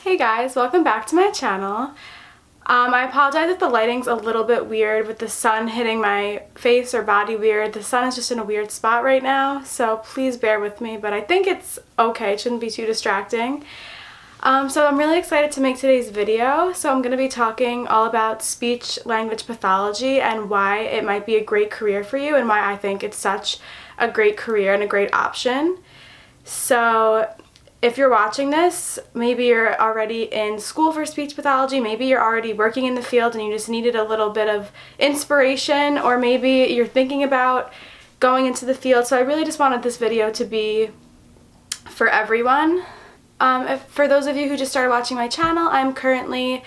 Hey guys, welcome back to my channel. I apologize if the lighting's a little bit weird with the sun hitting my face or body weird. The sun is just in a weird spot right now, so please bear with me, but I think it's okay. It shouldn't be too distracting. So I'm really excited to make today's video. So I'm going to be talking all about speech-language pathology and why it might be a great career for you and why I think it's such a great career and a great option. So if you're watching this, maybe you're already in school for speech pathology, maybe you're already working in the field and you just needed a little bit of inspiration, or maybe you're thinking about going into the field. So I really just wanted this video to be for everyone. For those of you who just started watching my channel, I'm currently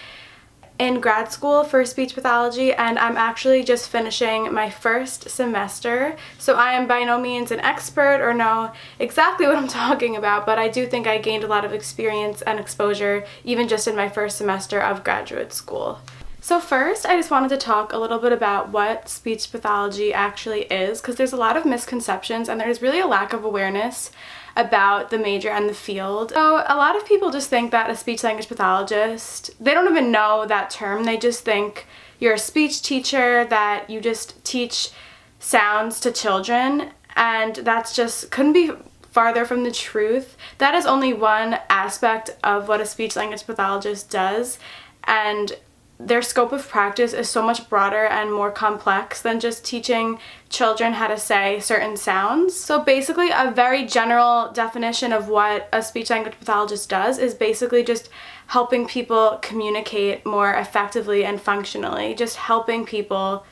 in grad school for speech pathology and I'm actually just finishing my first semester. So I am by no means an expert or know exactly what I'm talking about, but I do think I gained a lot of experience and exposure even just in my first semester of graduate school. So first, I just wanted to talk a little bit about what speech pathology actually is, because there's a lot of misconceptions and there's really a lack of awareness about the major and the field. So a lot of people just think that a speech-language pathologist, they don't even know that term. They just think you're a speech teacher, that you just teach sounds to children, and that's just couldn't be farther from the truth. That is only one aspect of what a speech-language pathologist does, and their scope of practice is so much broader and more complex than just teaching children how to say certain sounds. So basically, a very general definition of what a speech-language pathologist does is basically just helping people communicate more effectively and functionally, just helping people,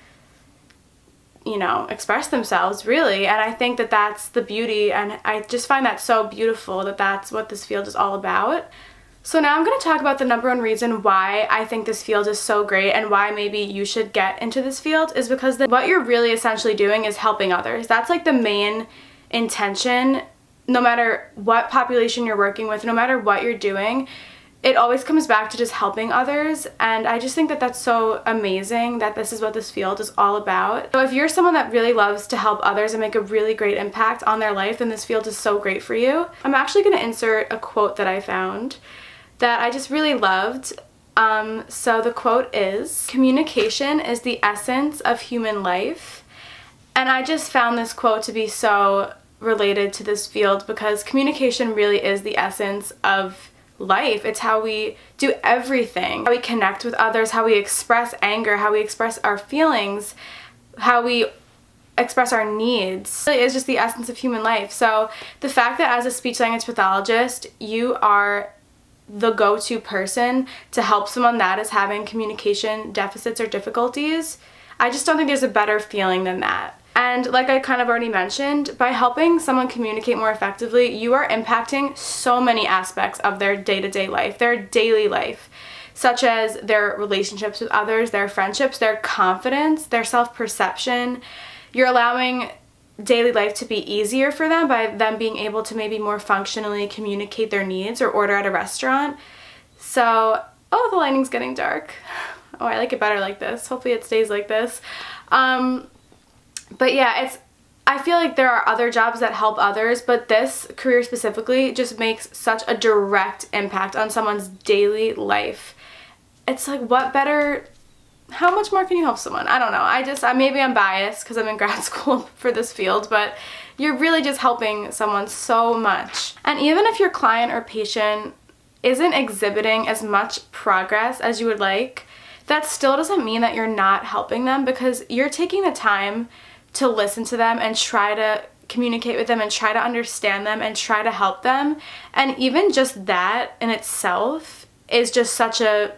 you know, express themselves, really. And I think that that's the beauty, and I just find that so beautiful that that's what this field is all about. So now I'm going to talk about the number one reason why I think this field is so great and why maybe you should get into this field is because what you're really essentially doing is helping others. That's like the main intention. No matter what population you're working with, no matter what you're doing, it always comes back to just helping others, and I just think that that's so amazing that this is what this field is all about. So if you're someone that really loves to help others and make a really great impact on their life, then this field is so great for you. I'm actually going to insert a quote that I found that I just really loved. So the quote is, "Communication is the essence of human life." And I just found this quote to be so related to this field because communication really is the essence of life. It's how we do everything, how we connect with others, how we express anger, how we express our feelings, how we express our needs. It really is just the essence of human life. So the fact that as a speech-language pathologist, you are the go-to person to help someone that is having communication deficits or difficulties, I just don't think there's a better feeling than that. And like I kind of already mentioned, by helping someone communicate more effectively, you are impacting so many aspects of their day-to-day life, their daily life, such as their relationships with others, their friendships, their confidence, their self-perception. You're allowing daily life to be easier for them by them being able to maybe more functionally communicate their needs or order at a restaurant. So, oh, the lighting's getting dark. Oh, I like it better like this. Hopefully it stays like this. But yeah, I feel like there are other jobs that help others, but this career specifically just makes such a direct impact on someone's daily life. It's like, what better, how much more can you help someone? I don't know. Maybe I'm biased because I'm in grad school for this field, but you're really just helping someone so much. And even if your client or patient isn't exhibiting as much progress as you would like, that still doesn't mean that you're not helping them, because you're taking the time to listen to them and try to communicate with them and try to understand them and try to help them. And even just that in itself is just such a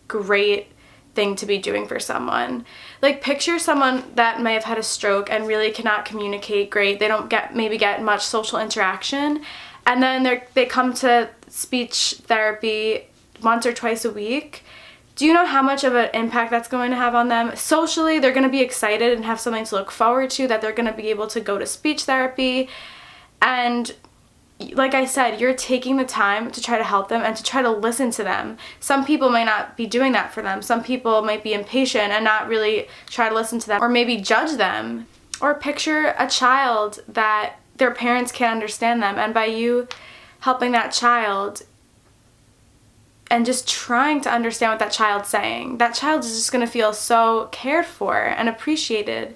great thing to be doing for someone. Like, picture someone that may have had a stroke and really cannot communicate great. They don't maybe get much social interaction, and then they come to speech therapy once or twice a week. Do you know how much of an impact that's going to have on them? Socially, they're going to be excited and have something to look forward to, that they're going to be able to go to speech therapy. And like I said, you're taking the time to try to help them and to try to listen to them. Some people may not be doing that for them. Some people might be impatient and not really try to listen to them, or maybe judge them. Or picture a child that their parents can't understand them, and by you helping that child, and just trying to understand what that child's saying. That child is just going to feel so cared for and appreciated.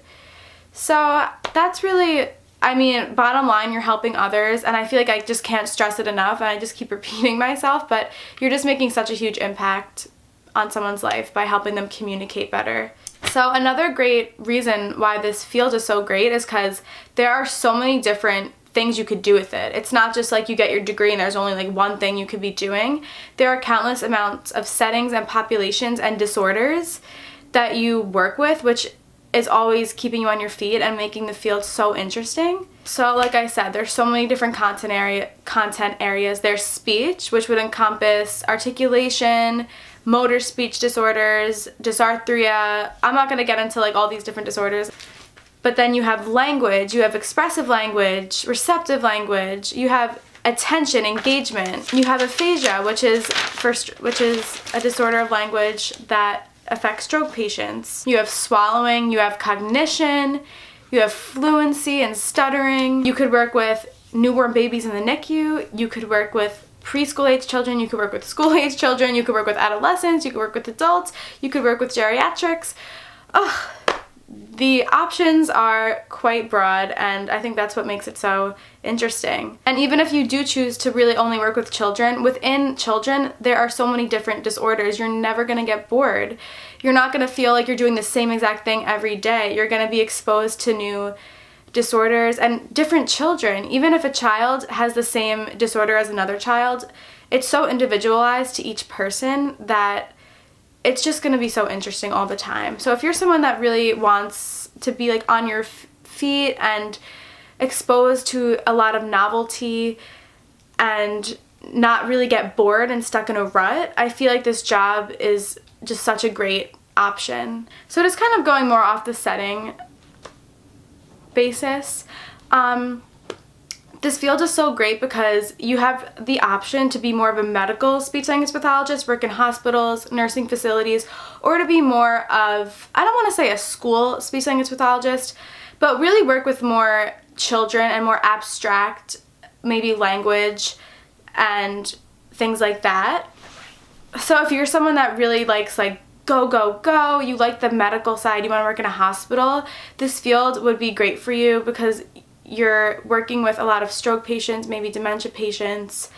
So that's really, I mean, bottom line, you're helping others, and I feel like I just can't stress it enough, and I just keep repeating myself, but you're just making such a huge impact on someone's life by helping them communicate better. So another great reason why this field is so great is because there are so many different things you could do with it. It's not just like you get your degree and there's only like one thing you could be doing. There are countless amounts of settings and populations and disorders that you work with, which is always keeping you on your feet and making the field so interesting. So like I said, there's so many different content areas. There's speech, which would encompass articulation, motor speech disorders, dysarthria. I'm not going to get into like all these different disorders. But then you have language, you have expressive language, receptive language, you have attention, engagement, you have aphasia, which is a disorder of language that affects stroke patients. You have swallowing, you have cognition, you have fluency and stuttering. You could work with newborn babies in the NICU, you could work with preschool age children, you could work with school age children, you could work with adolescents, you could work with adults, you could work with geriatrics. Ugh. The options are quite broad, and I think that's what makes it so interesting. And even if you do choose to really only work with children, within children, there are so many different disorders. You're never going to get bored. You're not going to feel like you're doing the same exact thing every day. You're going to be exposed to new disorders and different children. Even if a child has the same disorder as another child, it's so individualized to each person that it's just going to be so interesting all the time. So if you're someone that really wants to be like on your feet and exposed to a lot of novelty and not really get bored and stuck in a rut, I feel like this job is just such a great option. So just kind of going more off the setting basis, this field is so great because you have the option to be more of a medical speech-language pathologist, work in hospitals, nursing facilities, or to be more of, I don't want to say a school speech-language pathologist, but really work with more children and more abstract, maybe language and things like that. So if you're someone that really likes like go, go, go, you like the medical side, you want to work in a hospital, this field would be great for you because you're working with a lot of stroke patients, maybe dementia patients,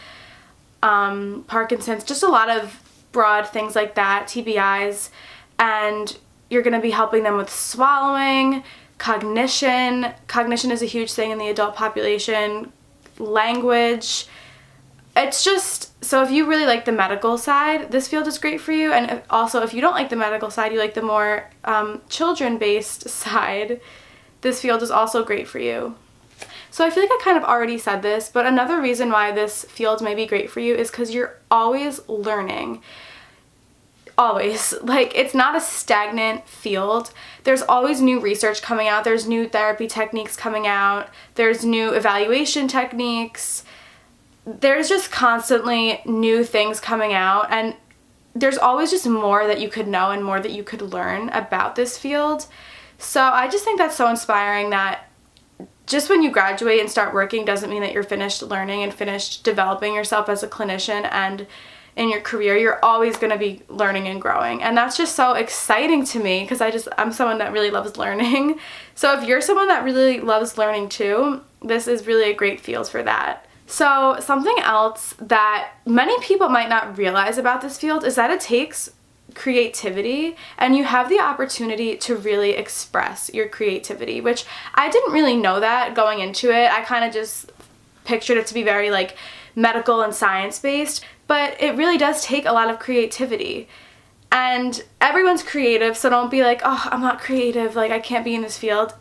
Parkinson's, just a lot of broad things like that, TBIs, and you're going to be helping them with swallowing, cognition. Cognition is a huge thing in the adult population, language. It's just, so if you really like the medical side, this field is great for you, and also if you don't like the medical side, you like the more children-based side, this field is also great for you. So I feel like I kind of already said this, but another reason why this field may be great for you is because you're always learning. Always. Like, it's not a stagnant field. There's always new research coming out. There's new therapy techniques coming out. There's new evaluation techniques. There's just constantly new things coming out, and there's always just more that you could know and more that you could learn about this field. So I just think that's so inspiring that just when you graduate and start working doesn't mean that you're finished learning and finished developing yourself as a clinician, and in your career you're always going to be learning and growing, and that's just so exciting to me because I'm someone that really loves learning. So if you're someone that really loves learning too, this is really a great field for that. So something else that many people might not realize about this field is that it takes creativity, and you have the opportunity to really express your creativity, which I didn't really know that going into it. I kind of just pictured it to be very like medical and science based, but it really does take a lot of creativity, and everyone's creative, so don't be like, oh, I'm not creative, like I can't be in this field.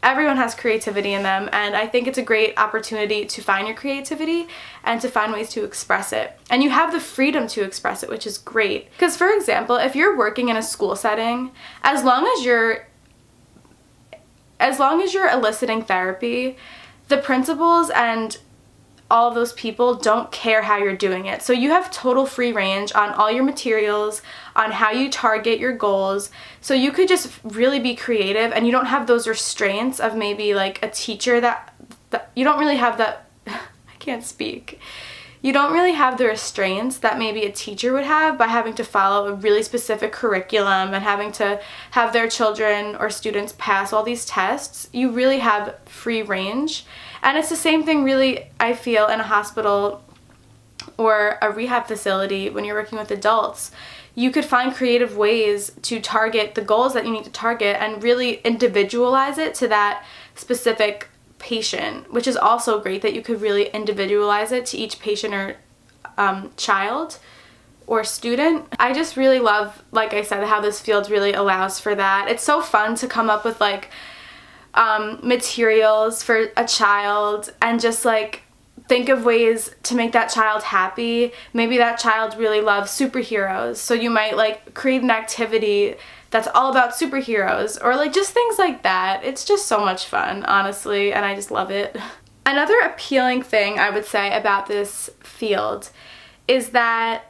Everyone has creativity in them, and I think it's a great opportunity to find your creativity and to find ways to express it. And you have the freedom to express it, which is great. Because for example, if you're working in a school setting, as long as you're eliciting therapy, the principals and all of those people don't care how you're doing it. So you have total free range on all your materials, on how you target your goals. So you could just really be creative, and you don't have those restraints of maybe like a teacher that you don't really have that, I can't speak. you don't really have the restraints that maybe a teacher would have by having to follow a really specific curriculum and having to have their children or students pass all these tests. You really have free range. And it's the same thing really, I feel, in a hospital or a rehab facility when you're working with adults. You could find creative ways to target the goals that you need to target and really individualize it to that specific patient, which is also great that you could really individualize it to each patient or child or student. I just really love, like I said, how this field really allows for that. It's so fun to come up with like materials for a child and just like think of ways to make that child happy. Maybe that child really loves superheroes, so you might like create an activity that's all about superheroes, or like just things like that. It's just so much fun, honestly, and I just love it. Another appealing thing I would say about this field is that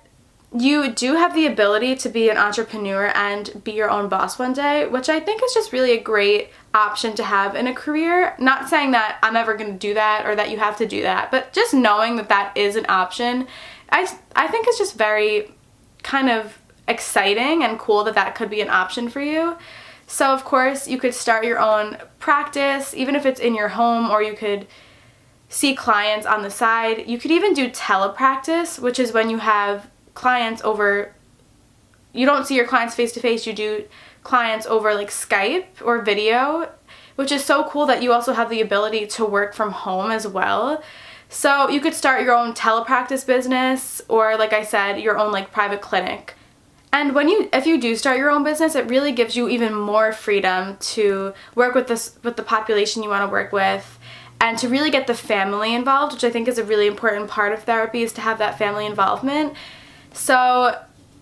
you do have the ability to be an entrepreneur and be your own boss one day, which I think is just really a great option to have in a career. Not saying that I'm ever going to do that or that you have to do that, but just knowing that that is an option, I think it's just very kind of exciting and cool that that could be an option for you. So of course you could start your own practice, even if it's in your home, or you could see clients on the side. You could even do telepractice, which is when you have clients over, you don't see your clients face to face, you do clients over like Skype or video, which is so cool that you also have the ability to work from home as well. So you could start your own telepractice business, or like I said, your own like private clinic. And if you do start your own business, it really gives you even more freedom to work with the population you want to work with, and to really get the family involved, which I think is a really important part of therapy, is to have that family involvement. So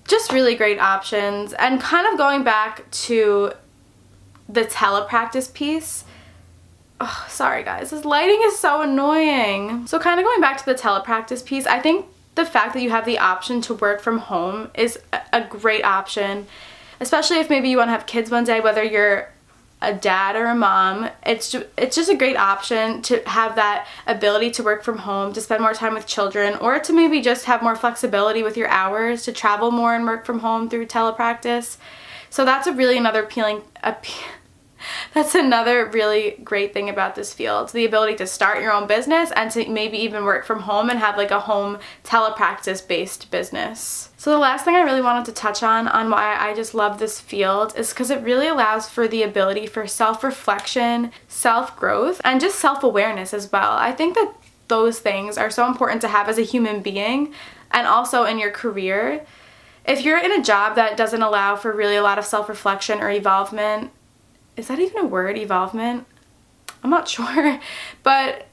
just really great options. And kind of going back to the telepractice piece, oh, sorry guys, this lighting is so annoying. So kind of going back to the telepractice piece, I think the fact that you have the option to work from home is a great option, especially if maybe you want to have kids one day, whether you're a dad or a mom. It's just a great option to have that ability to work from home, to spend more time with children, or to maybe just have more flexibility with your hours, to travel more and work from home through telepractice. So that's that's another really great thing about this field, the ability to start your own business and to maybe even work from home and have like a home telepractice based business. So the last thing I really wanted to touch on why I just love this field is because it really allows for the ability for self-reflection, self-growth, and just self-awareness as well. I think that those things are so important to have as a human being and also in your career. If you're in a job that doesn't allow for really a lot of self-reflection or evolvement, is that even a word, evolvement? I'm not sure, but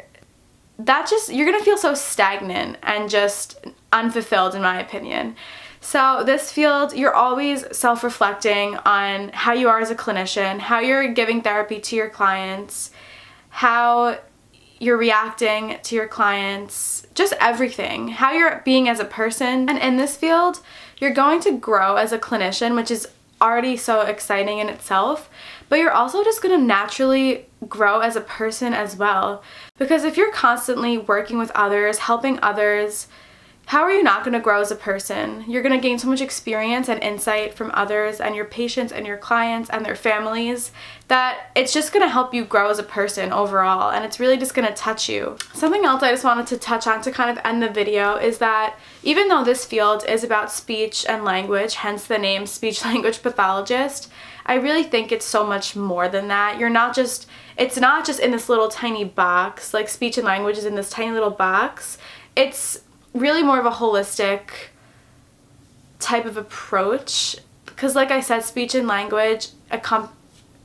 you're gonna feel so stagnant and just unfulfilled, in my opinion. So this field, you're always self-reflecting on how you are as a clinician, how you're giving therapy to your clients, how you're reacting to your clients, just everything, how you're being as a person. And in this field, you're going to grow as a clinician, which is already so exciting in itself, but you're also just going to naturally grow as a person as well. Because if you're constantly working with others, helping others, how are you not going to grow as a person? You're going to gain so much experience and insight from others and your patients and your clients and their families that it's just going to help you grow as a person overall, and it's really just going to touch you. Something else I just wanted to touch on to kind of end the video is that even though this field is about speech and language, hence the name speech-language pathologist, I really think it's so much more than that. It's not just in this little tiny box, like speech and language is in this tiny little box. It's really more of a holistic type of approach, because like I said, speech and language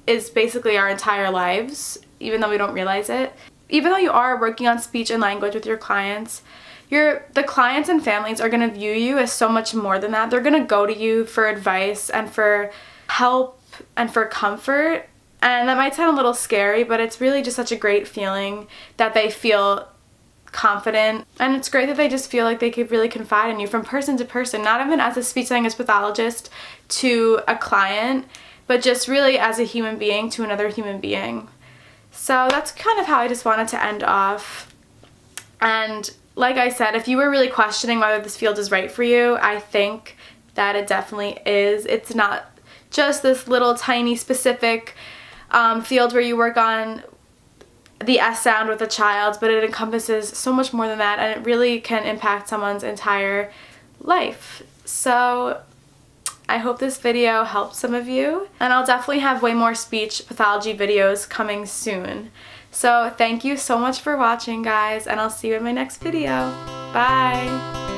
is basically our entire lives, even though we don't realize it. Even though you are working on speech and language with your clients, the clients and families are going to view you as so much more than that. They're going to go to you for advice and for help and for comfort, and that might sound a little scary, but it's really just such a great feeling that they feel confident, and it's great that they just feel like they could really confide in you from person to person, not even as a speech language pathologist to a client, but just really as a human being to another human being. So that's kind of how I just wanted to end off. And like I said, if you were really questioning whether this field is right for you, I think that it definitely is. It's not just this little tiny specific field where you work on the S sound with a child, but it encompasses so much more than that, and it really can impact someone's entire life. So I hope this video helped some of you, and I'll definitely have way more speech pathology videos coming soon. So thank you so much for watching, guys, and I'll see you in my next video. Bye!